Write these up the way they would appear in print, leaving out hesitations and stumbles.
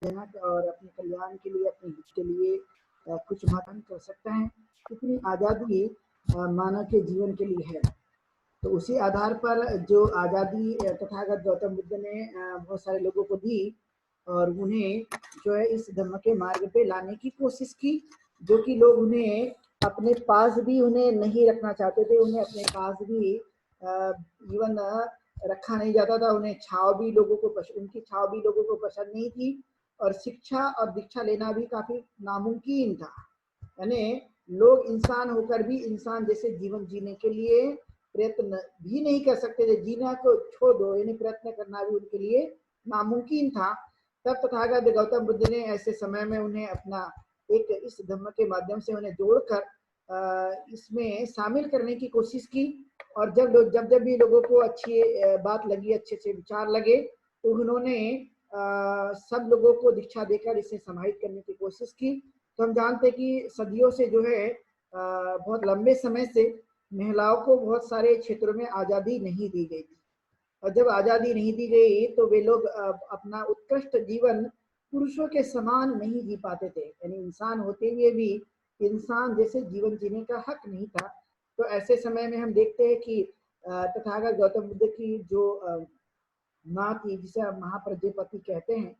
जनक और अपने कल्याण के लिए, अपने हित के लिए कुछ महत्व कर सकता है, कितनी आज़ादी मानव के जीवन के लिए है। तो उसी आधार पर जो आज़ादी तथागत गौतम बुद्ध ने बहुत सारे लोगों को दी और उन्हें जो है इस धर्म के मार्ग पे लाने की कोशिश की, जो कि लोग उन्हें अपने पास भी उन्हें नहीं रखना चाहते थे, उन्हें अपने पास भी इवन रखा नहीं जाता था, उन्हें छाव भी लोगों को उनकी छाव भी लोगों को पसंद नहीं थी और शिक्षा और दीक्षा लेना भी काफी नामुमकिन था। यानी लोग इंसान होकर भी इंसान जैसे जीवन जीने के लिए प्रयत्न भी नहीं कर सकते थे, जीना को छोड़ दो, यानी प्रयत्न करना भी उनके लिए नामुमकिन था। तब तथागत गौतम बुद्ध ने ऐसे समय में उन्हें अपना एक इस धर्म के माध्यम से उन्हें जोड़कर इसमें शामिल करने की कोशिश की। और जब भी लोगों को अच्छी बात लगी, अच्छे अच्छे विचार लगे, तो उन्होंने सब लोगों को दीक्षा देकर इसे समाहित करने की कोशिश की। तो हम जानते हैं कि सदियों से जो है बहुत लंबे समय से महिलाओं को बहुत सारे क्षेत्रों में आज़ादी नहीं दी गई थी, और जब आज़ादी नहीं दी गई तो वे लोग अपना उत्कृष्ट जीवन पुरुषों के समान नहीं जी पाते थे, यानी इंसान होते हुए भी इंसान जैसे जीवन जीने का हक नहीं था। तो ऐसे समय में हम देखते हैं कि तथागत गौतम बुद्ध की जो माँ थी, जिसे हम महाप्रजापति कहते हैं,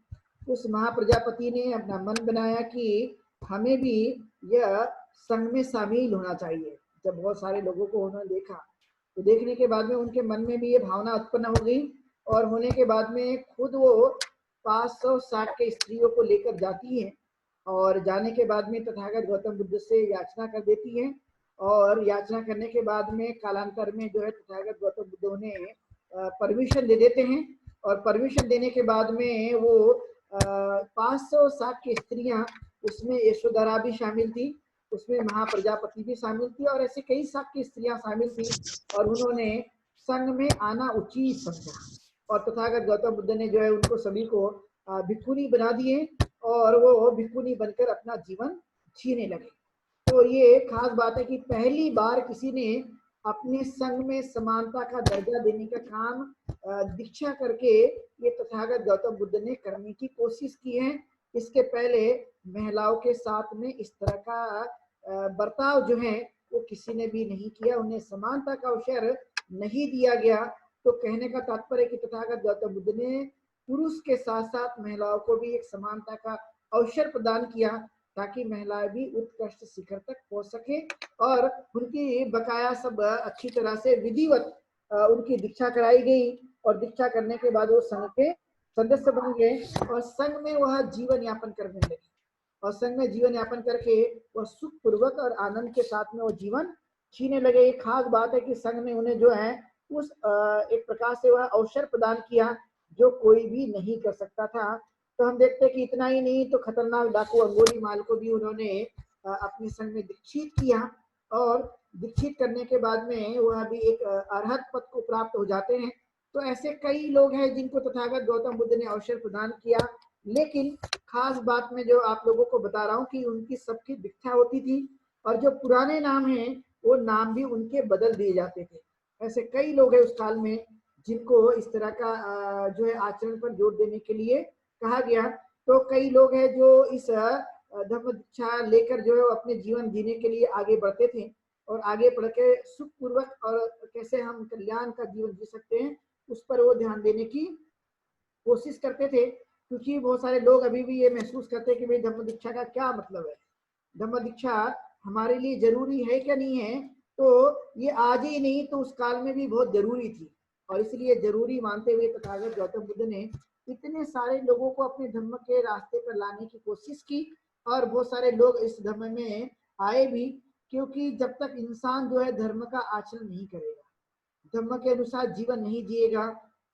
उस महाप्रजापति ने अपना मन बनाया कि हमें भी यह संघ में शामिल होना चाहिए। जब बहुत सारे लोगों को उन्होंने देखा, तो देखने के बाद में उनके मन में भी ये भावना उत्पन्न हो गई, और होने के बाद में खुद वो 560 के स्त्रियों को लेकर जाती है, और जाने के बाद में तथागत गौतम बुद्ध से याचना कर देती है। और याचना करने के बाद में कालांतर में जो है तथागत गौतम बुद्ध उन्हें परमिशन दे देते हैं, और परमिशन देने के बाद में वो 560 की स्त्रियां, उसमें यशोधरा भी शामिल थी, उसमें महाप्रजापति भी शामिल थी, और ऐसे कई की स्त्रियां शामिल थी, और उन्होंने संघ में आना उचित समझा। और तथागत गौतम बुद्ध ने जो है उनको सभी को भिक्षुनी बना दिए, और वो भिक्षुनी बनकर अपना जीवन जीने लगे। तो ये खास बात है कि पहली बार किसी ने अपने संघ में समानता का दर्जा देने का काम दीक्षा करके ये तथागत गौतम बुद्ध ने करने की कोशिश की है। इसके पहले महिलाओं के साथ में इस तरह का बर्ताव जो है वो किसी ने भी नहीं किया, उन्हें समानता का अवसर नहीं दिया गया। तो कहने का तात्पर्य कि तथागत गौतम बुद्ध ने पुरुष के साथ साथ महिलाओं को भी एक समानता का अवसर प्रदान किया, ताकि महिलाएं भी उत्कृष्ट शिखर तक पहुंच सके, और उनकी बकाया सब अच्छी तरह से विधिवत उनकी दीक्षा कराई गई, और दीक्षा करने के बाद वो संघ के सदस्य बन गए, और संघ में वह जीवन यापन करने लगे, और संघ में जीवन यापन करके वह सुखपूर्वक और आनंद के साथ में वो जीवन जीने लगे। एक खास बात है कि संघ ने उन्हें जो है उस एक प्रकार से वह अवसर प्रदान किया जो कोई भी नहीं कर सकता था। तो हम देखते हैं कि इतना ही नहीं तो खतरनाक डाकू अंगोली माल को भी उन्होंने अपने संघ में दीक्षित किया, और दीक्षित करने के बाद में वह भी एक अरहत पद को प्राप्त हो जाते हैं। तो ऐसे कई लोग हैं जिनको तथागत गौतम बुद्ध ने अवसर प्रदान किया। लेकिन खास बात में जो आप लोगों को बता रहा हूँ कि उनकी सबकी दीक्षा होती थी, और जो पुराने नाम हैं वो नाम भी उनके बदल दिए जाते थे। ऐसे कई लोग हैं उस काल में जिनको इस तरह का जो है आचरण पर जोर देने के लिए कहा गया। तो कई लोग हैं जो इस धर्म दीक्षा लेकर जो है अपने जीवन जीने के लिए आगे बढ़ते थे, और आगे बढ़ के सुखपूर्वक और कैसे हम कल्याण का जीवन जी सकते हैं उस पर वो ध्यान देने की कोशिश करते थे। क्योंकि बहुत सारे लोग अभी भी ये महसूस करते हैं कि भाई धर्म दीक्षा का क्या मतलब है, धर्म दीक्षा हमारे लिए जरूरी है क्या नहीं है। तो ये आज ही नहीं तो उस काल में भी बहुत जरूरी थी, और इसलिए जरूरी मानते हुए तथागत गौतम बुद्ध ने इतने सारे लोगों को अपने धर्म के रास्ते पर लाने की कोशिश की, और बहुत सारे लोग इस धर्म में आए भी। क्योंकि जब तक इंसान जो है धर्म का आचरण नहीं करेगा, धर्म के अनुसार जीवन नहीं जिएगा,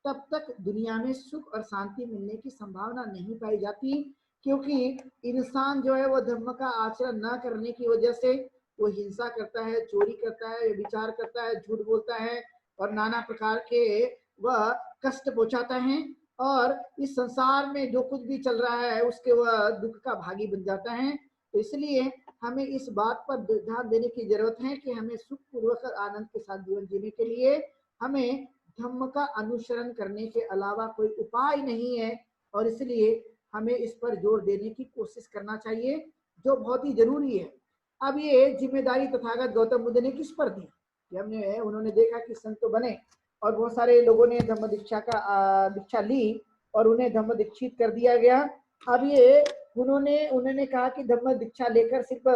तब तक दुनिया में सुख और शांति मिलने की संभावना नहीं पाई जाती। क्योंकि इंसान जो है वो धर्म का आचरण न करने की वजह से वो हिंसा करता है, चोरी करता है, विचार करता है, झूठ बोलता है, और नाना प्रकार के वह कष्ट पहुंचाता है, और इस संसार में जो कुछ भी चल रहा है उसके वह दुख का भागी बन जाता है। तो इसलिए हमें इस बात पर ध्यान देने की जरूरत है कि हमें सुखपूर्वक और आनंद के साथ जीवन जीने के लिए हमें धर्म का अनुसरण करने के अलावा कोई उपाय नहीं है, और इसलिए हमें इस पर जोर देने की कोशिश करना चाहिए, जो बहुत ही जरूरी है। अब ये जिम्मेदारी तथागत गौतम बुद्ध ने किस पर दी कि उन्होंने देखा कि संत तो बने और बहुत सारे लोगों ने धम्म दीक्षा ली और उन्हें धम्म दीक्षित कर दिया गया। अब ये उन्होंने कहा कि धम्म दीक्षा लेकर सिर्फ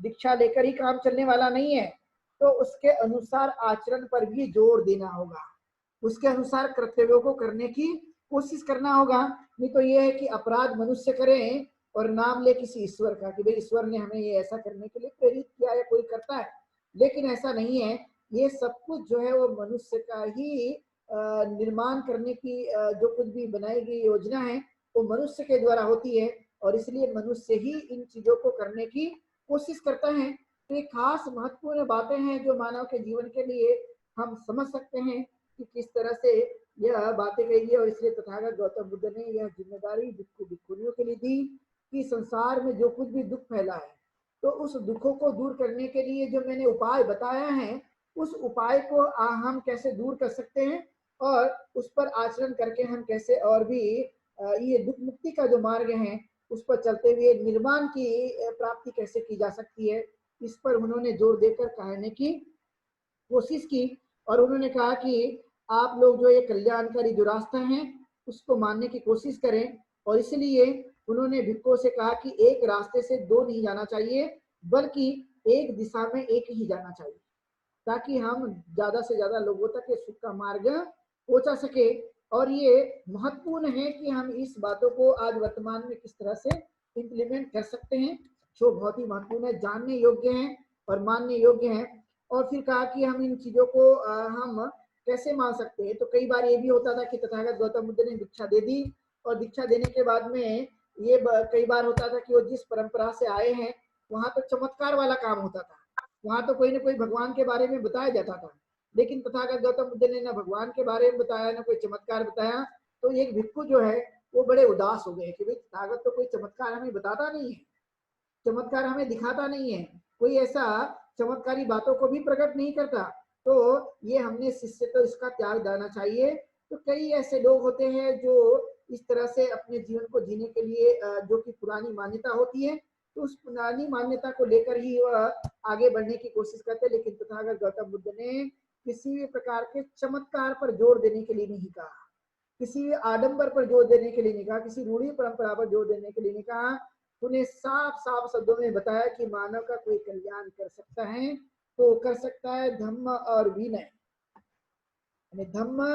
दीक्षा लेकर ही काम चलने वाला नहीं है, तो उसके अनुसार आचरण पर भी जोर देना होगा, उसके अनुसार कर्तव्यों को करने की कोशिश करना होगा। नहीं तो ये है कि अपराध मनुष्य करें और नाम ले किसी ईश्वर का कि भाई ईश्वर ने हमें ये ऐसा करने के लिए प्रेरित किया है, कोई करता है, लेकिन ऐसा नहीं है। ये सब कुछ जो है वो मनुष्य का ही निर्माण करने की जो कुछ भी बनाई गई योजना है वो मनुष्य के द्वारा होती है, और इसलिए मनुष्य ही इन चीजों को करने की कोशिश करता है। तो ये खास महत्वपूर्ण बातें हैं जो मानव के जीवन के लिए हम समझ सकते हैं कि किस तरह से यह बातें कही है। और इसलिए तथागत गौतम बुद्ध ने यह जिम्मेदारी भिक्षुणियों के लिए दी कि संसार में जो कुछ भी दुख फैला है, तो उस दुखों को दूर करने के लिए जो मैंने उपाय बताया है, उस उपाय को हम कैसे दूर कर सकते हैं और उस पर आचरण करके हम कैसे और भी ये दुख मुक्ति का जो मार्ग है उस पर चलते हुए निर्वाण की प्राप्ति कैसे की जा सकती है, इस पर उन्होंने जोर देकर कहने की कोशिश की। और उन्होंने कहा कि आप लोग जो ये कल्याणकारी जो रास्ता है उसको मानने की कोशिश करें। और इसलिए उन्होंने भिक्षुओं से कहा कि एक रास्ते से दो नहीं जाना चाहिए, बल्कि एक दिशा में एक ही जाना चाहिए, ताकि हम ज्यादा से ज्यादा लोगों तक ये सुख का मार्ग पहुंचा सके। और ये महत्वपूर्ण है कि हम इस बातों को आज वर्तमान में किस तरह से इम्प्लीमेंट कर सकते हैं, जो बहुत ही महत्वपूर्ण है, जानने योग्य है और मानने योग्य है। और फिर कहा कि हम इन चीजों को हम कैसे मान सकते हैं। तो कई बार ये भी होता था कि तथागत गौतम बुद्ध ने दीक्षा दे दी और दीक्षा देने के बाद में ये कई बार होता था कि वो जिस परंपरा से आए हैं वहां तो चमत्कार वाला काम होता था, वहां तो कोई ना कोई भगवान के बारे में बताया जाता था, लेकिन तथागत गौतम बुद्ध ने ना भगवान के बारे में बताया ना कोई चमत्कार बताया। तो एक भिक्षु जो है वो बड़े उदास हो गए कि भाई तथागत तो कोई चमत्कार हमें बताता नहीं है, चमत्कार हमें दिखाता नहीं है, कोई ऐसा चमत्कारी बातों को भी प्रकट नहीं करता, तो ये हमने शिष्य तो इसका त्याग देना चाहिए। तो कई ऐसे लोग होते हैं जो इस तरह से अपने जीवन को जीने के लिए जो कि पुरानी मान्यता होती है, तो उस पुरानी मान्यता को लेकर ही वह आगे बढ़ने की कोशिश करते हैं। लेकिन तथागत गौतम बुद्ध ने किसी भी प्रकार के चमत्कार पर जोर देने के लिए नहीं कहा, किसी आडंबर पर जोर देने के लिए नहीं कहा, किसी रूढ़ी परंपरा पर जोर देने के लिए नहीं कहा। उन्हें साफ साफ शब्दों में बताया कि मानव का कोई कल्याण कर सकता है तो कर सकता है धम्म और विनय, धम्म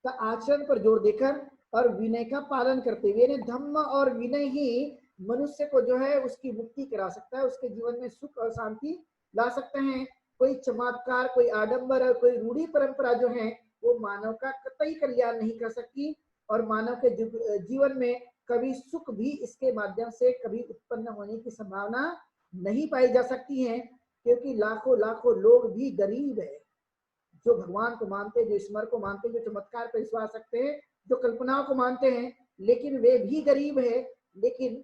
का आचरण पर जोर देकर और विनय का पालन करते हुए। धम्म और विनय ही मनुष्य को जो है उसकी मुक्ति करा सकता है, उसके जीवन में सुख और शांति ला सकते हैं। कोई चमत्कार, कोई आडंबर और कोई रूढ़ी परंपरा जो है वो मानव का कतई कल्याण नहीं कर सकती, और मानव के जीवन में कभी सुख भी इसके माध्यम से कभी उत्पन्न होने की संभावना नहीं पाई जा सकती है, क्योंकि लाखों लाखों लोग भी गरीब है जो भगवान को मानते हैं, जो ईश्वर को मानते हैं, जो चमत्कार पर विश्वास रखते हैं, जो कल्पनाओं को मानते हैं, लेकिन वे भी गरीब है। लेकिन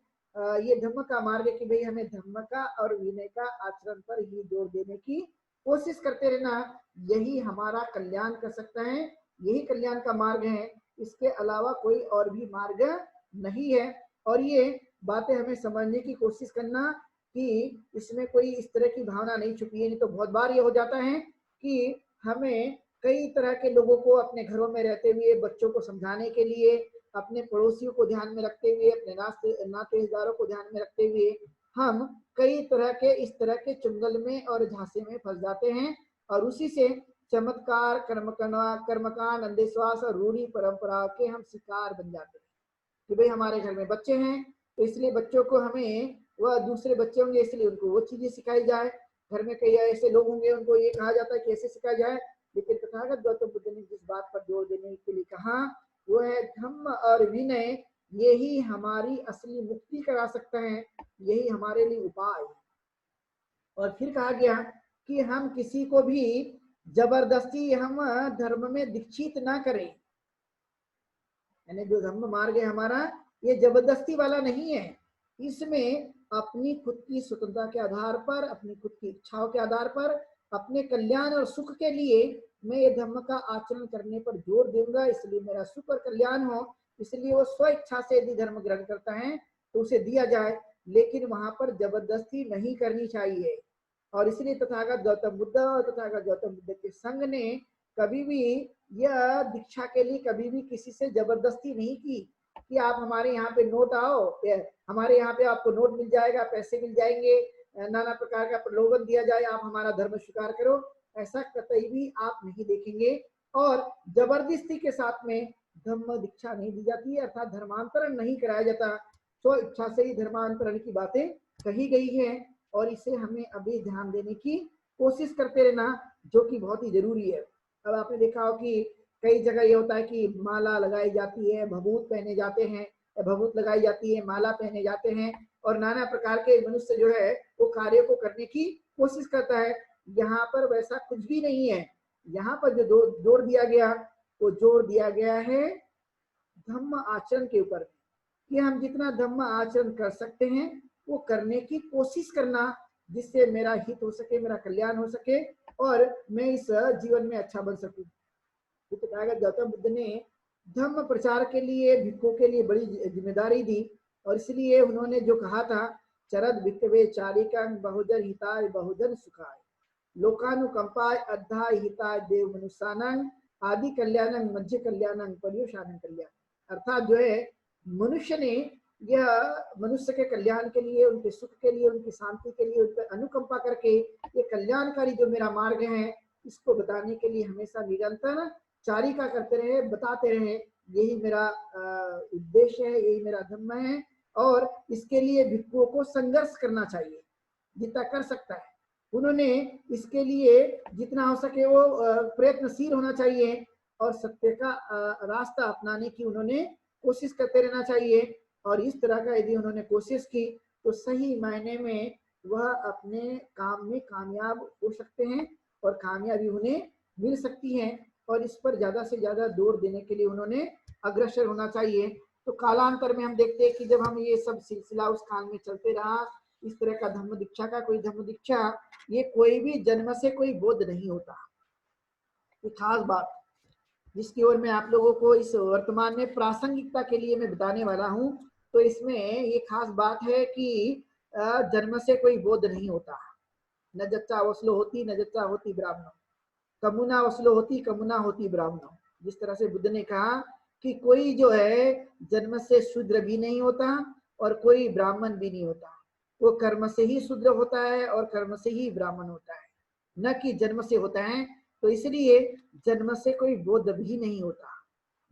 ये धम्म का मार्ग है कि भाई हमें धम्म का और विनय का आचरण पर ही जोर देने की कोशिश करते रहना, यही हमारा कल्याण कर सकता है, यही कल्याण का मार्ग है, इसके अलावा कोई और भी मार्ग नहीं है। और ये बातें हमें समझने की कोशिश करना कि इसमें कोई इस तरह की भावना नहीं छुपी है। नहीं तो बहुत बार ये हो जाता है कि हमें कई तरह के लोगों को अपने घरों में रहते हुए बच्चों को समझाने के लिए, अपने पड़ोसियों को ध्यान में रखते हुए, अपने नातेदारों को ध्यान में रखते हुए हम कई तरह के इस तरह के चुंगल में और झांसे में फंस जाते हैं, और उसी से चमत्कार, कर्मकांड, अंधविश्वास और रूढ़ी परंपरा के हम शिकार बन जाते हैं कि भाई हमारे घर में बच्चे हैं तो इसलिए बच्चों को हमें, वह दूसरे बच्चे होंगे इसलिए उनको वो चीजें सिखाई जाए, घर में कई ऐसे लोग होंगे उनको ये कहा जाता है कि ऐसे सिखाया जाए। लेकिन तथागत गौतम बुद्ध ने जिस बात पर जोर देने के लिए कहा वो है धम्म और विनय, यही हमारी असली मुक्ति करा सकता है, यही हमारे लिए उपाय है। और फिर कहा गया कि हम किसी को भी जबरदस्ती हम धर्म में दीक्षित ना करें, यानी जो धर्म मार्ग है हमारा ये जबरदस्ती वाला नहीं है, इसमें अपनी खुद की स्वतंत्रता के आधार पर, अपनी खुद की इच्छाओं के आधार पर, अपने कल्याण और सुख के लिए मैं ये धर्म का आचरण करने पर जोर दूंगा, इसलिए मेरा सुख और कल्याण हो, इसलिए वो स्व इच्छा से यदि धर्म ग्रहण करता है तो उसे दिया जाए, लेकिन वहां पर जबरदस्ती नहीं करनी चाहिए। और इसलिए तथागत गौतम बुद्ध और तथागत गौतम बुद्ध के संघ ने कभी भी यह दीक्षा के लिए कभी भी किसी से जबरदस्ती नहीं की कि आप हमारे यहाँ पे नोट आओ, हमारे यहाँ पे आपको नोट मिल जाएगा, पैसे मिल जाएंगे, नाना प्रकार का प्रलोभन दिया जाए, आप हमारा धर्म स्वीकार करो। ऐसा कतई भी आप नहीं देखेंगे। और जबरदस्ती के साथ में धर्म दीक्षा नहीं दी जाती है, अर्थात धर्मांतरण नहीं कराया जाता। स्व इच्छा से ही धर्मांतरण की बातें कही गई है, और इसे हमें अभी ध्यान देने की कोशिश करते रहना, जो कि बहुत ही जरूरी है। अब आपने देखा हो कि कई जगह ये होता है कि माला लगाई जाती है, भभूत पहने जाते हैं, भभूत लगाई जाती है, माला पहने जाते हैं, और नाना प्रकार के मनुष्य जो है वो कार्य को करने की कोशिश करता है। यहाँ पर वैसा कुछ भी नहीं है। यहाँ पर जो जोर दिया गया, वो जोर दिया गया है धम्म आचरण के ऊपर, कि हम जितना धम्म आचरण कर सकते हैं वो करने की कोशिश करना, जिससे मेरा हित हो सके, मेरा कल्याण हो सके, और मैं इस जीवन में अच्छा बन सकूं। तथागत गौतम बुद्ध ने धम्म प्रचार के लिए भिक्षुओं के लिए बड़ी जिम्मेदारी दी, और इसलिए उन्होंने जो कहा था, चरद भिक्षवे चारिकांग बहुजन हिताय बहुजन सुखाय, लोकानुकंपाय अद्धाय हिताय देव मनुष्यानंग, आदि कल्याणंग मध्य कल्याणंग पर्युषानंग कल्याण। अर्थात जो है मनुष्य ने यह मनुष्य के कल्याण के लिए, उनके सुख के लिए, उनकी शांति के लिए, उन पर अनुकंपा करके ये कल्याणकारी जो मेरा मार्ग है इसको बताने के लिए हमेशा निरंतर चारिका करते रहे, बताते रहे। यही मेरा उद्देश्य है, यही मेरा धर्म है, और इसके लिए भिक्षुओं को संघर्ष करना चाहिए जितना कर सकता है। उन्होंने इसके लिए जितना हो सके वो प्रयत्नशील होना चाहिए, और सत्य का रास्ता अपनाने की उन्होंने कोशिश करते रहना चाहिए। और इस तरह का यदि उन्होंने कोशिश की तो सही मायने में वह अपने काम में कामयाब हो सकते हैं, और कामयाबी उन्हें मिल सकती है। और इस पर ज्यादा से ज्यादा जोर देने के लिए उन्होंने अग्रसर होना चाहिए। तो कालांतर में हम देखते हैं कि जब हम ये सब सिलसिला उस काल में चलते रहा, इस तरह का धम्म दीक्षा का कोई धम्म दीक्षा, ये कोई भी जन्म से कोई बोध नहीं होता। ये खास बात जिसकी ओर मैं आप लोगों को इस वर्तमान में प्रासंगिकता के लिए मैं बताने वाला हूँ, तो इसमें ये खास बात है कि जन्म से कोई बोध नहीं होता। न जच्चा वसलो होती न जच्चा होती ब्राह्मण, कमुना वसलो होती कमुना होती ब्राह्मण। जिस तरह से बुद्ध ने कहा कि कोई जो है जन्म से शूद्र भी नहीं होता और कोई ब्राह्मण भी नहीं होता, वो कर्म से ही शूद्र होता है और कर्म से ही ब्राह्मण होता है, न कि जन्म से होता है। तो इसलिए जन्म से कोई बोध भी नहीं होता।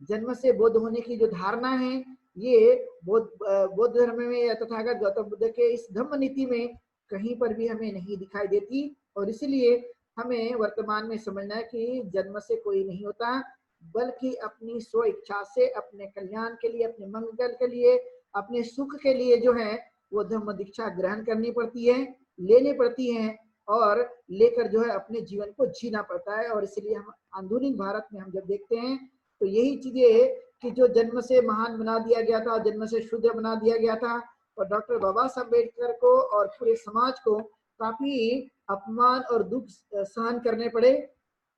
जन्म से बोध होने की जो धारणा है ये बौद्ध धर्म में या तथागत गौतम बुद्ध के इस धम्म नीति में कहीं पर भी हमें नहीं दिखाई देती। और इसलिए हमें वर्तमान में समझना है कि जन्म से कोई नहीं होता, बल्कि अपनी स्व इच्छा से अपने कल्याण के लिए, अपने मंगल के लिए, अपने सुख के लिए जो है वो धम्म दीक्षा ग्रहण करनी पड़ती है, लेनी पड़ती है, और लेकर जो है अपने जीवन को जीना पड़ता है। और इसलिए हम आधुनिक भारत में हम जब देखते हैं तो यही चीजें कि जो जन्म से महान बना दिया गया था, जन्म से शूद्र बना दिया गया था, और डॉक्टर बाबा साहब अम्बेडकर को और पूरे समाज को काफी अपमान और दुख सहन करने पड़े,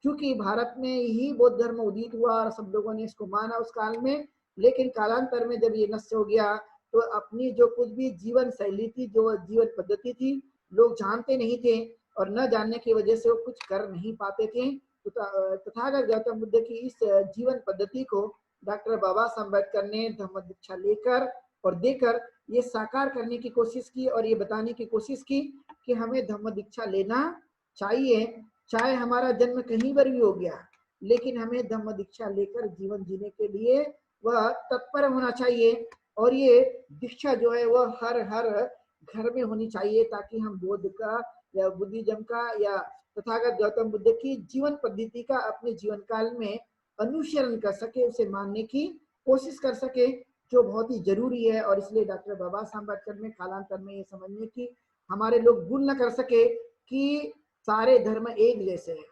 क्योंकि भारत में ही बौद्ध धर्म उदित हुआ और सब लोगों ने इसको माना उस काल में। लेकिन कालांतर में जब ये नष्ट हो गया तो अपनी जो कुछ भी जीवन शैली थी, जो जीवन पद्धति थी, लोग जानते नहीं थे, और न जानने की वजह से वो कुछ कर नहीं पाते थे। तो तथागत गौतम बुद्ध की इस जीवन पद्धति को डॉक्टर बाबा साहब अम्बेडकर ने धम्म दीक्षा लेकर और देकर ये साकार करने की कोशिश की, और ये बताने की कोशिश की कि हमें धम्म दीक्षा लेना चाहिए, चाहे हमारा जन्म कहीं पर भी हो गया, लेकिन हमें धम्म दीक्षा लेकर जीवन जीने के लिए वह तत्पर होना चाहिए। और ये दीक्षा जो है वह हर घर में होनी चाहिए, ताकि हम बौद्ध का या बुद्धिज्म का या तथागत गौतम बुद्ध की जीवन पद्धति का अपने जीवन काल में अनुसरण कर सके, उसे मानने की कोशिश कर सके, जो बहुत ही जरूरी है। और इसलिए डॉक्टर बाबा साहब अम्बेडकर ने कालांतर में ये समझने की हमारे लोग भूल न कर सके कि सारे धर्म एक जैसे हैं।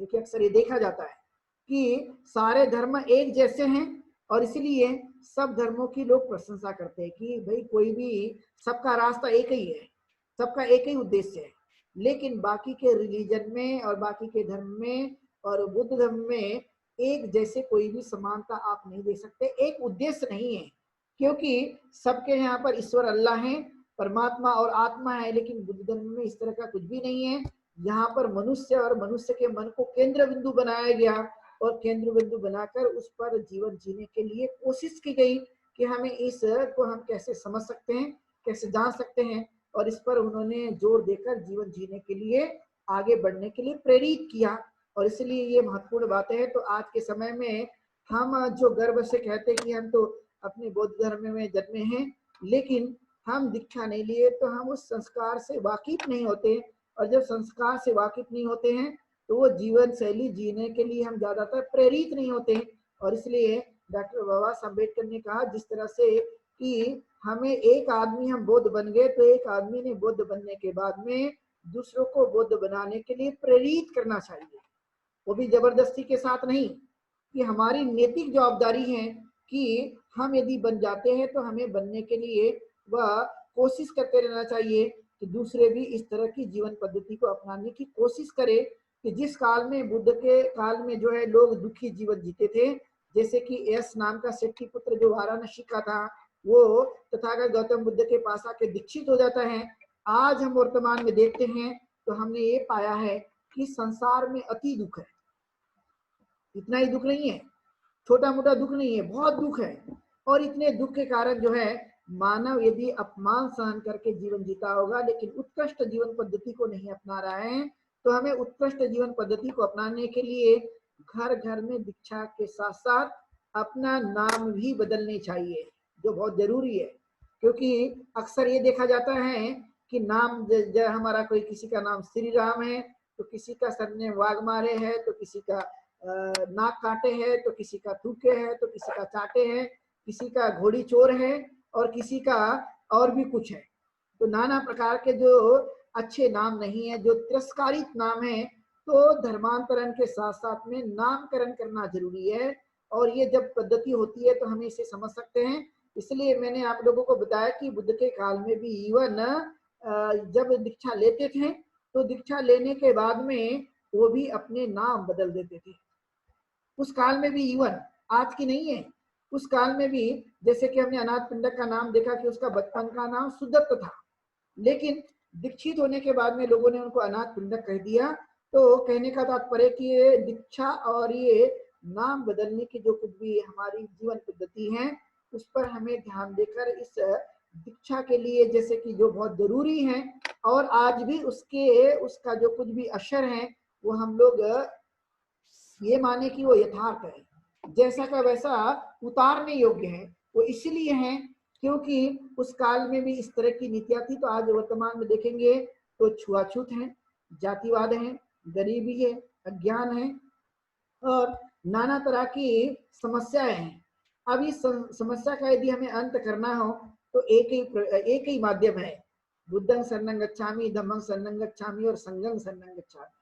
देखिए अक्सर ये देखा जाता है कि सारे धर्म एक जैसे हैं, और इसलिए सब धर्मों की लोग प्रशंसा करते हैं कि भाई कोई भी, सबका रास्ता एक ही है, सबका एक ही उद्देश्य है। लेकिन बाकी के रिलीजन में और बाकी के धर्म में और बुद्ध धर्म में एक जैसे कोई भी समानता आप नहीं दे सकते, एक उद्देश्य नहीं है, क्योंकि सबके यहाँ पर ईश्वर अल्लाह है, परमात्मा और आत्मा है, लेकिन बुद्ध धर्म में इस तरह का कुछ भी नहीं है। यहाँ पर मनुष्य और मनुष्य के मन को केंद्र बिंदु बनाया गया और केंद्र बिंदु बनाकर उस पर जीवन जीने के लिए कोशिश की गई कि हमें इस को हम कैसे समझ सकते हैं, कैसे जान सकते हैं, और इस पर उन्होंने जोर देकर जीवन जीने के लिए, आगे बढ़ने के लिए प्रेरित किया। और इसलिए ये महत्वपूर्ण बात है। तो आज के समय में हम जो गर्व से कहते हैं कि हम तो अपने बौद्ध धर्म में जन्मे हैं, लेकिन हम दीक्षा नहीं लिए तो हम उस संस्कार से वाकिफ नहीं होते, और जब संस्कार से वाकिफ नहीं होते हैं तो वो जीवन शैली जीने के लिए हम ज्यादातर प्रेरित नहीं होते। और इसलिए डॉक्टर बाबा साहब अम्बेडकर ने कहा, जिस तरह से कि हमें एक आदमी हम बौद्ध बन गए, तो एक आदमी ने बौद्ध बनने के बाद में दूसरों को बौद्ध बनाने के लिए प्रेरित करना चाहिए, वो भी जबरदस्ती के साथ नहीं। कि हमारी नैतिक जवाबदारी है कि हम यदि बन जाते हैं तो हमें बनने के लिए वह कोशिश करते रहना चाहिए कि दूसरे भी इस तरह की जीवन पद्धति को अपनाने की कोशिश करें। कि जिस काल में, बुद्ध के काल में जो है लोग दुखी जीवन जीते थे, जैसे कि यश नाम का सेठी पुत्र जो वाराणसी का था, वो तथागत गौतम बुद्ध के पास आके दीक्षित हो जाता है। आज हम वर्तमान में देखते हैं तो हमने ये पाया है कि संसार में अति दुख है। इतना ही दुख नहीं है, छोटा मोटा दुख नहीं है, बहुत दुख है। और इतने दुख के कारण जो है मानव यदि अपमान सहन करके जीवन जीता होगा, लेकिन उत्कृष्ट जीवन पद्धति को नहीं अपना रहा है, तो हमें उत्कृष्ट जीवन पद्धति को अपनाने के लिए घर घर में दीक्षा के साथ साथ अपना नाम भी बदलने चाहिए, जो बहुत जरूरी है। क्योंकि अक्सर ये देखा जाता है कि नाम हमारा कोई किसी का नाम श्री राम है, तो किसी का सरनेम वाघमारे है, तो किसी का नाक काटे है, तो किसी का थूके है, तो किसी का चाटे है, किसी का घोड़ी चोर है, और किसी का और भी कुछ है। तो नाना प्रकार के जो अच्छे नाम नहीं है, जो तिरस्कारित नाम है, तो धर्मांतरण के साथ साथ में नामकरण करना जरूरी है। और ये जब पद्धति होती है तो हम इसे समझ सकते हैं। इसलिए मैंने आप लोगों को बताया कि बुद्ध के काल में भी इवन जब दीक्षा लेते थे तो दीक्षा लेने के बाद में वो भी अपने नाम बदल देते थे। उस काल में भी, इवन आज की नहीं है, उस काल में भी, जैसे कि हमने अनाथ पिंडक का नाम देखा कि उसका बचपन का नाम सुदत्त था, लेकिन दीक्षित होने के बाद में लोगों ने उनको अनाथ पिंडक कह दिया। तो कहने का तात्पर्य कि ये दीक्षा और ये नाम बदलने की जो कुछ भी हमारी जीवन पद्धति है, उस पर हमें ध्यान देकर इस दीक्षा के लिए, जैसे कि जो बहुत जरूरी है, और आज भी उसका जो कुछ भी असर है वो हम लोग ये माने कि वो यथार्थ है, जैसा का वैसा उतारने योग्य है। वो इसलिए है क्योंकि उस काल में भी इस तरह की नीतियां थी। तो आज वर्तमान में देखेंगे तो छुआछूत है, जातिवाद है, गरीबी है, अज्ञान है, और नाना तरह की समस्याएं हैं। अब इस समस्या का यदि हमें अंत करना हो तो एक ही माध्यम है, बुद्धं शरणं गच्छामि, धम्मं शरणं गच्छामि और संघं शरणं गच्छामि।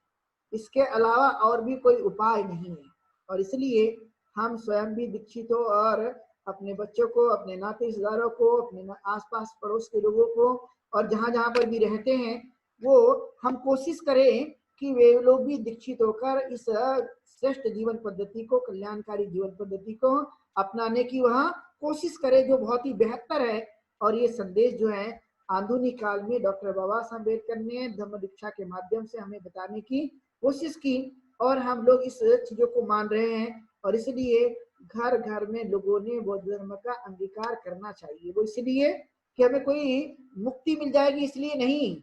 इसके अलावा और भी कोई उपाय नहीं है। और इसलिए हम स्वयं भी दीक्षित हो और अपने बच्चों को, अपने नाते रिश्तेदारों को, अपने आसपास पड़ोस के लोगों को, और जहां जहां पर भी रहते हैं वो हम कोशिश करें कि वे लोग भी दीक्षित होकर इस श्रेष्ठ जीवन पद्धति को, कल्याणकारी जीवन पद्धति को अपनाने की वह कोशिश करें, जो बहुत ही बेहतर है। और ये संदेश जो है आधुनिक काल में डॉक्टर बाबा साहब अम्बेडकर ने धम्म दीक्षा के माध्यम से हमें बताने की कोशिश की, और हम लोग इस चीजों को मान रहे हैं। और इसलिए घर घर में लोगों ने बौद्ध धर्म का अंगीकार करना चाहिए। वो इसलिए कि हमें कोई मुक्ति मिल जाएगी इसलिए नहीं,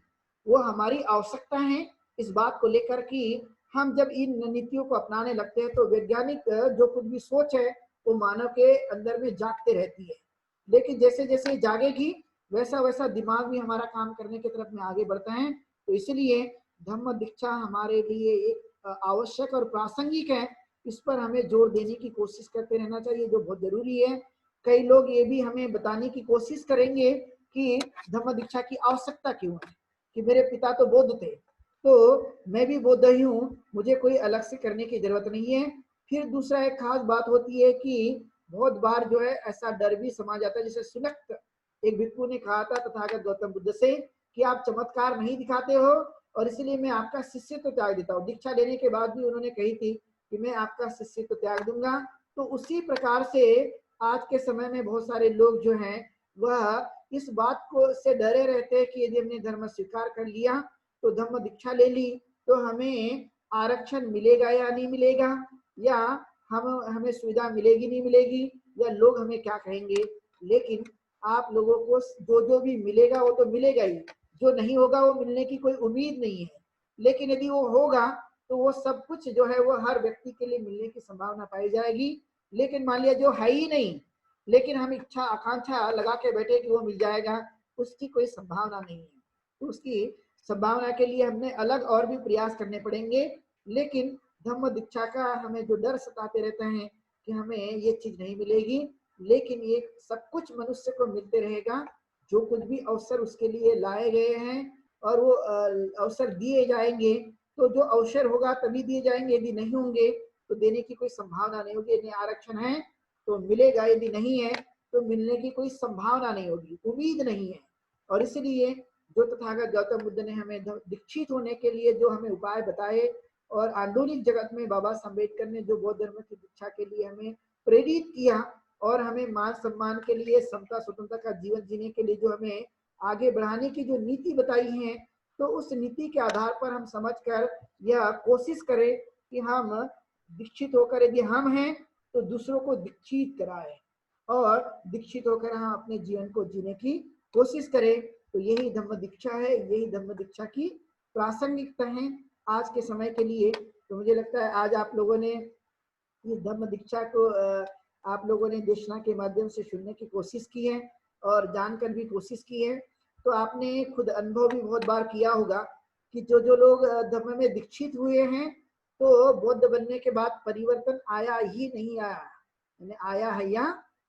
वो हमारी आवश्यकता है। इस बात को लेकर कि हम जब इन नीतियों को अपनाने लगते हैं तो वैज्ञानिक जो कुछ भी सोच है वो मानव के अंदर में जागते रहती है, लेकिन जैसे जैसे जागेगी वैसा वैसा दिमाग भी हमारा काम करने की तरफ में आगे बढ़ता है। तो इसलिए धम्म दीक्षा हमारे लिए एक आवश्यक और प्रासंगिक है। इस पर हमें जोर देने की कोशिश करते रहना चाहिए, जो बहुत जरूरी है। कई लोग ये भी हमें बताने की कोशिश करेंगे कि धम्म दीक्षा की आवश्यकता क्यों है, कि मेरे पिता तो बौद्ध थे तो मैं भी बौद्ध ही हूँ, मुझे कोई अलग से करने की जरूरत नहीं है। फिर दूसरा एक खास बात होती है कि बहुत बार जो है ऐसा डर भी समा जाता है। जैसे सुनक एक भिक्षु ने कहा था तथागत गौतम बुद्ध से कि आप चमत्कार नहीं दिखाते हो और इसलिए मैं आपका शिष्य तो त्याग देता हूँ। दीक्षा लेने के बाद भी उन्होंने कही थी कि मैं आपका शिष्य तो त्याग दूंगा। तो उसी प्रकार से आज के समय में बहुत सारे लोग जो हैं वह इस बात को से डरे रहते हैं कि यदि हमने धर्म स्वीकार कर लिया तो धम्म दीक्षा ले ली तो हमें आरक्षण मिलेगा या नहीं मिलेगा, या हमें सुविधा मिलेगी नहीं मिलेगी, या लोग हमें क्या कहेंगे। लेकिन आप लोगों को जो जो भी मिलेगा वो तो मिलेगा ही, जो नहीं होगा वो मिलने की कोई उम्मीद नहीं है। लेकिन यदि वो होगा तो वो सब कुछ जो है वो हर व्यक्ति के लिए मिलने की संभावना पाई जाएगी। लेकिन मान लिया जो है ही नहीं, लेकिन हम इच्छा आकांक्षा लगा के बैठे कि वो मिल जाएगा, उसकी कोई संभावना नहीं है। तो उसकी संभावना के लिए हमने अलग और भी प्रयास करने पड़ेंगे। लेकिन धम्म दीक्षा का हमें जो डर सताते रहते हैं कि हमें ये चीज नहीं मिलेगी, लेकिन ये सब कुछ मनुष्य को मिलते रहेगा। जो कुछ भी अवसर उसके लिए लाए गए हैं और वो अवसर दिए जाएंगे, तो जो अवसर होगा तभी दिए जाएंगे, यदि नहीं होंगे तो देने की कोई संभावना नहीं होगी। यदि आरक्षण है तो मिलेगा, यदि नहीं है तो मिलने की कोई संभावना नहीं होगी, उम्मीद नहीं है। और इसलिए जो तथागत गौतम बुद्ध ने हमें दीक्षित होने के लिए जो हमें उपाय बताए, और आधुनिक जगत में बाबा अम्बेडकर ने जो बौद्ध धर्म की दीक्षा के लिए हमें प्रेरित किया और हमें मान सम्मान के लिए, समता स्वतंत्रता का जीवन जीने के लिए जो हमें आगे बढ़ाने की जो नीति बताई है, तो उस नीति के आधार पर हम समझकर यह कोशिश करें कि हम दीक्षित होकर, यदि हम हैं तो दूसरों को दीक्षित कराएं और दीक्षित होकर हम अपने जीवन को जीने की कोशिश करें। तो यही धम्म दीक्षा है, यही धम्म दीक्षा की प्रासंगिकता है आज के समय के लिए। तो मुझे लगता है आज आप लोगों ने इस धम्म दीक्षा को आप लोगों ने देशना के माध्यम से सुनने की कोशिश की है और जानकर भी कोशिश की है। तो आपने खुद अनुभव भी बहुत बार किया होगा कि जो जो लोग धर्म में दीक्षित हुए हैं तो बौद्ध बनने के बाद परिवर्तन आया ही नहीं आया, यानी आया है या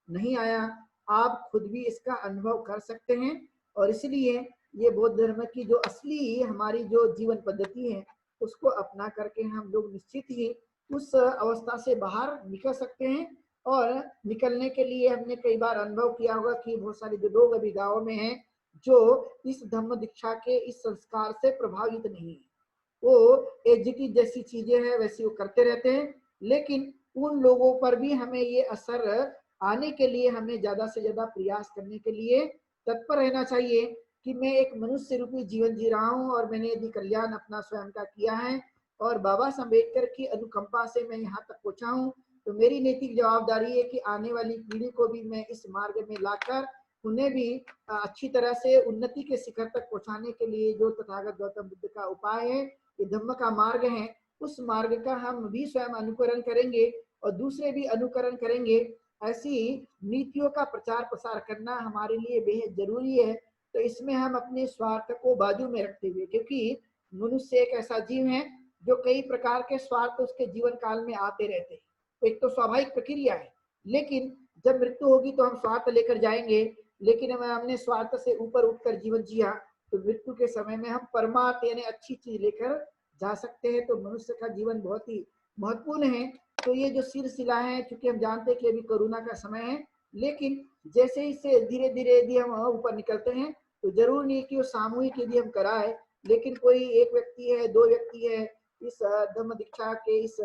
नहीं आया, आप खुद भी इसका अनुभव कर सकते हैं। और इसलिए ये बौद्ध धर्म की जो असली हमारी जो जीवन पद्धति है उसको अपना करके हम लोग निश्चित ही उस अवस्था से बाहर निकल सकते हैं। और निकलने के लिए हमने कई बार अनुभव किया होगा कि बहुत सारे जो लोग अभी गाँव में हैं जो इस धम्म दीक्षा के इस संस्कार से प्रभावित नहीं है, वो एजीटी जैसी चीजें हैं वैसी वो करते रहते हैं। लेकिन उन लोगों पर भी हमें ये असर आने के लिए हमें ज्यादा से ज्यादा प्रयास करने के लिए तत्पर रहना चाहिए कि मैं एक मनुष्य रूपी जीवन जी रहा हूँ और मैंने यदि कल्याण अपना स्वयं का किया है और बाबा अम्बेडकर की अनुकंपा से मैं यहाँ तक पहुंचा हूँ, तो मेरी नैतिक जवाबदारी है कि आने वाली पीढ़ी को भी मैं इस मार्ग में लाकर उन्हें भी अच्छी तरह से उन्नति के शिखर तक पहुंचाने के लिए जो तथागत गौतम बुद्ध का उपाय है, ये धम्म का मार्ग है, उस मार्ग का हम भी स्वयं अनुकरण करेंगे और दूसरे भी अनुकरण करेंगे। ऐसी नीतियों का प्रचार प्रसार करना हमारे लिए बेहद जरूरी है। तो इसमें हम अपने स्वार्थ को बाजू में रखते हुए, क्योंकि मनुष्य एक ऐसा जीव है जो कई प्रकार के स्वार्थ उसके जीवन काल में आते रहते हैं, तो एक तो स्वाभाविक प्रक्रिया है। लेकिन जब मृत्यु होगी तो हम स्वार्थ लेकर जाएंगे, लेकिन हमने स्वार्थ से ऊपर उठकर जीवन जिया तो मृत्यु के समय में हम परमार्थ यानी अच्छी चीज लेकर जा सकते हैं। तो मनुष्य का जीवन बहुत ही महत्वपूर्ण है। तो ये जो सिलसिला है, चूंकि हम जानते हैं कि अभी कोरोना का समय है, लेकिन जैसे ही से धीरे धीरे यदि हम ऊपर निकलते हैं तो जरूर नहीं कि वो सामूहिक यदि हम कराए, लेकिन कोई एक व्यक्ति है, दो व्यक्ति है इस धम्म दीक्षा के इस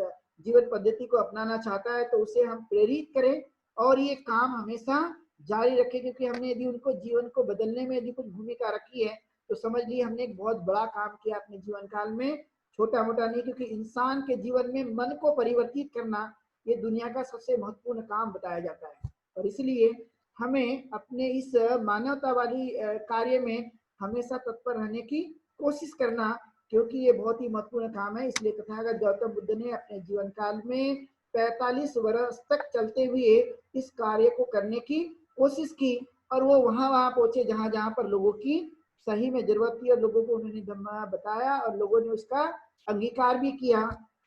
जीवन पद्धति को अपनाना चाहता है तो उसे हम प्रेरित करें और ये काम हमेशा जारी रखें। क्योंकि हमने यदि उनको जीवन को बदलने में यदि कुछ भूमिका रखी है तो समझ लीजिए हमने एक बहुत बड़ा काम किया अपने जीवन काल में, छोटा मोटा नहीं। क्योंकि इंसान के जीवन में मन को परिवर्तित करना ये दुनिया का सबसे महत्वपूर्ण काम बताया जाता है। और इसलिए हमें अपने इस मानवता वाली कार्य में हमेशा तत्पर रहने की कोशिश करना, क्योंकि ये बहुत ही महत्वपूर्ण काम है। इसलिए तथागत गौतम बुद्ध ने अपने जीवन काल में 45 वर्ष तक चलते हुए इस कार्य को करने की कोशिश की और वो वहां पहुंचे जहां जहां पर लोगों की सही में जरूरत थी और लोगों को उन्होंने धम्म बताया और लोगों ने उसका अंगीकार भी किया।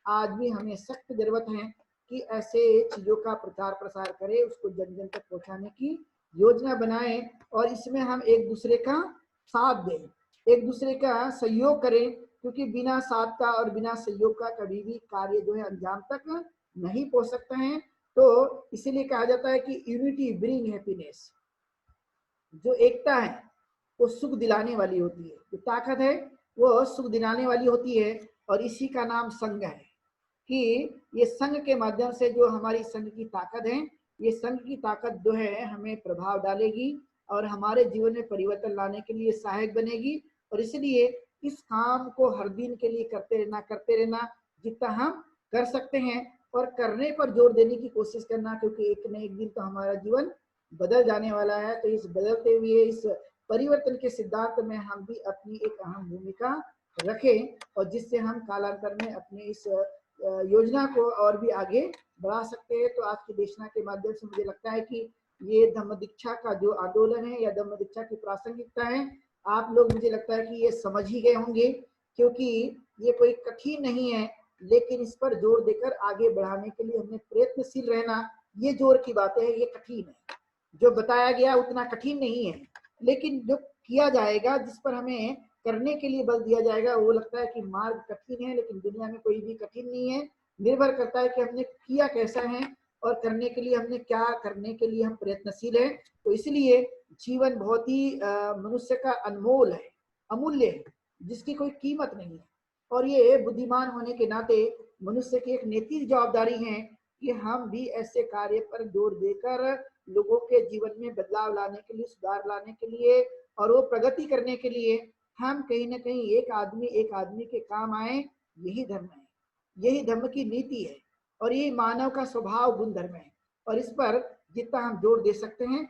आज भी हमें सख्त जरूरत है कि ऐसे चीजों का प्रचार प्रसार करें, उसको जन जन तक पहुंचाने की योजना बनाएं और इसमें हम एक दूसरे का साथ दें, एक दूसरे का सहयोग करें। क्योंकि बिना साथ का और बिना सहयोग का कभी भी कार्य जो है अंजाम तक नहीं पहुंच सकते हैं। तो इसीलिए कहा जाता है कि यूनिटी ब्रिंग हैप्पीनेस, जो एकता है वो सुख दिलाने वाली होती है, जो ताकत है वो सुख दिलाने वाली होती है और इसी का नाम संघ है। कि ये संघ के माध्यम से जो हमारी संघ की ताकत है, ये संघ की ताकत जो है हमें प्रभाव डालेगी और हमारे जीवन में परिवर्तन लाने के लिए सहायक बनेगी। और इसलिए इस काम को हर दिन के लिए करते रहना जितना हम कर सकते हैं, और करने पर जोर देने की कोशिश करना, क्योंकि एक न एक दिन तो हमारा जीवन बदल जाने वाला है। तो इस बदलते हुए इस परिवर्तन के सिद्धांत में हम भी अपनी एक अहम भूमिका रखें, और जिससे हम कालांतर में अपने इस योजना को और भी आगे बढ़ा सकते हैं। तो आज की देशना के माध्यम से मुझे लगता है कि ये धम्म दीक्षा का जो आंदोलन है या धम्म दीक्षा की प्रासंगिकता है, आप लोग मुझे लगता है कि ये समझ ही गए होंगे, क्योंकि ये कोई कठिन नहीं है, लेकिन इस पर जोर देकर आगे बढ़ाने के लिए हमें प्रयत्नशील रहना, ये जोर की बातें है। ये कठिन है, जो बताया गया उतना कठिन नहीं है, लेकिन जो किया जाएगा, जिस पर हमें करने के लिए बल दिया जाएगा, वो लगता है कि मार्ग कठिन है, लेकिन दुनिया में कोई भी कठिन नहीं है। निर्भर करता है कि हमने किया कैसा है और करने के लिए हमने क्या करने के लिए हम प्रयत्नशील है। तो इसलिए जीवन बहुत ही मनुष्य का अनमोल है, अमूल्य है, जिसकी कोई कीमत नहीं है। और ये बुद्धिमान होने के नाते मनुष्य की एक नैतिक जवाबदारी है कि हम भी ऐसे कार्य पर जोर देकर लोगों के जीवन में बदलाव लाने के लिए, सुधार लाने के लिए और वो प्रगति करने के लिए हम कहीं ना कहीं एक आदमी के काम आए। यही धर्म है, यही धर्म की नीति है, और यही मानव का स्वभाव गुण धर्म है। और इस पर जितना हम जोर दे सकते हैं,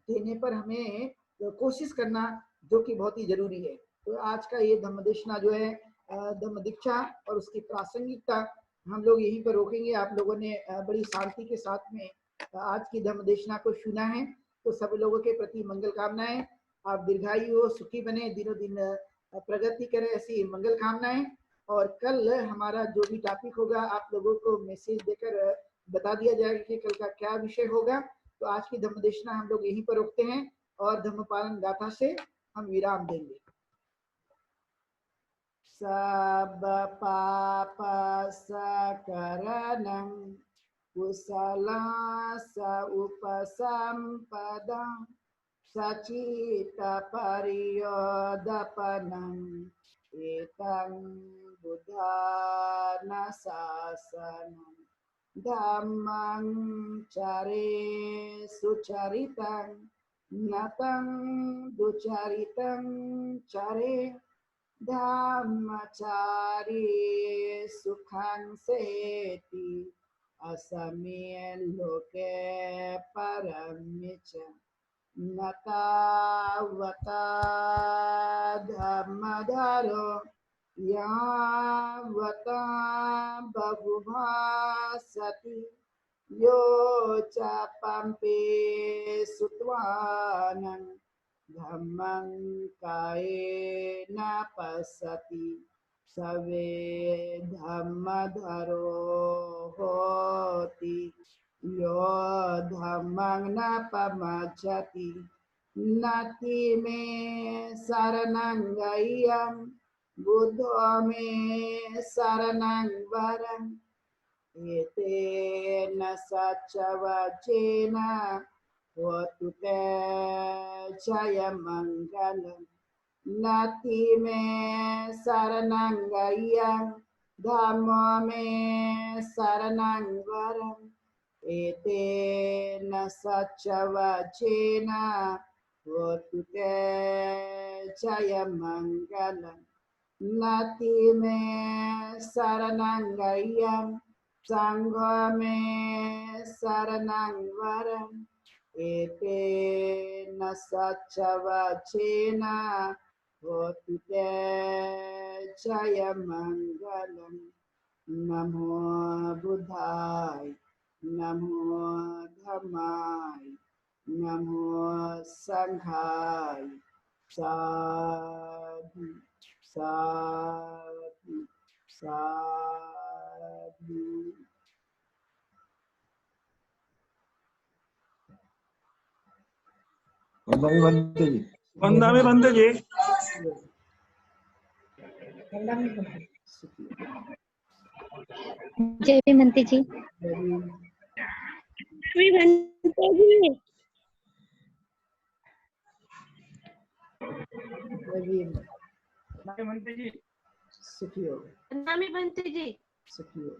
देने पर हमें कोशिश करना जो कि बहुत ही जरूरी है। तो आज का ये धम्म देशना जो है, धम्म दीक्षा और उसकी प्रासंगिकता, हम लोग यहीं पर रोकेंगे। आप लोगों ने बड़ी शांति के साथ में आज की धम्म देशना को सुना है, तो सब लोगों के प्रति मंगल कामनाएं। आप दीर्घायु हो, सुखी बने, दिनों दिन प्रगति करें, ऐसी मंगल कामनाएं। और कल हमारा जो भी टॉपिक होगा, आप लोगों को मैसेज देकर बता दिया जाएगा कि कल का क्या विषय होगा। तो आज की धम्म देशना हम लोग यहीं पर रोकते हैं और धम्म पालन गाथा से हम विराम देंगे। सब पाप सकरणं कुशलास उपसंपदं सचित परियोदपनम् एतं बुद्धानुशासनं धम्मं चरे सुचरितं नतं दुचरितं चरे धम्मचारी सुखं सेति असमे लोके परमिच न तावता धम्मधरो यावता बहुभासति यो च पंपे सुत्वानं धम्मं कायेन पश्यति सवे धम्मधरो होति यो धम्मं न पमच्छति नति मे शरणं गय्यं बुद्धो मे शरणं वरम् एतेन सच्चवचेन होतु ते जयमङ्गलम् नति मे शरणं गय्यं धम्मो मे शरणं वरम् एतेन सच्चवचेन होतु ते जयमङ्गलम् नति मे शरणं गय्यं संघो मे शरणं वरम् एतेन सच्चवचेन होतु ते जयमङ्गलम् नमो बुद्धाय नमो धम्माय नमो संघाय साधु साधु साधु। वंदनामि भंते जी। वंदनामि भंते जी। जय भी भंते जी। भी भंते जी। भंते जी। सुखी हो। वंदनामि भंते जी। सुखी हो।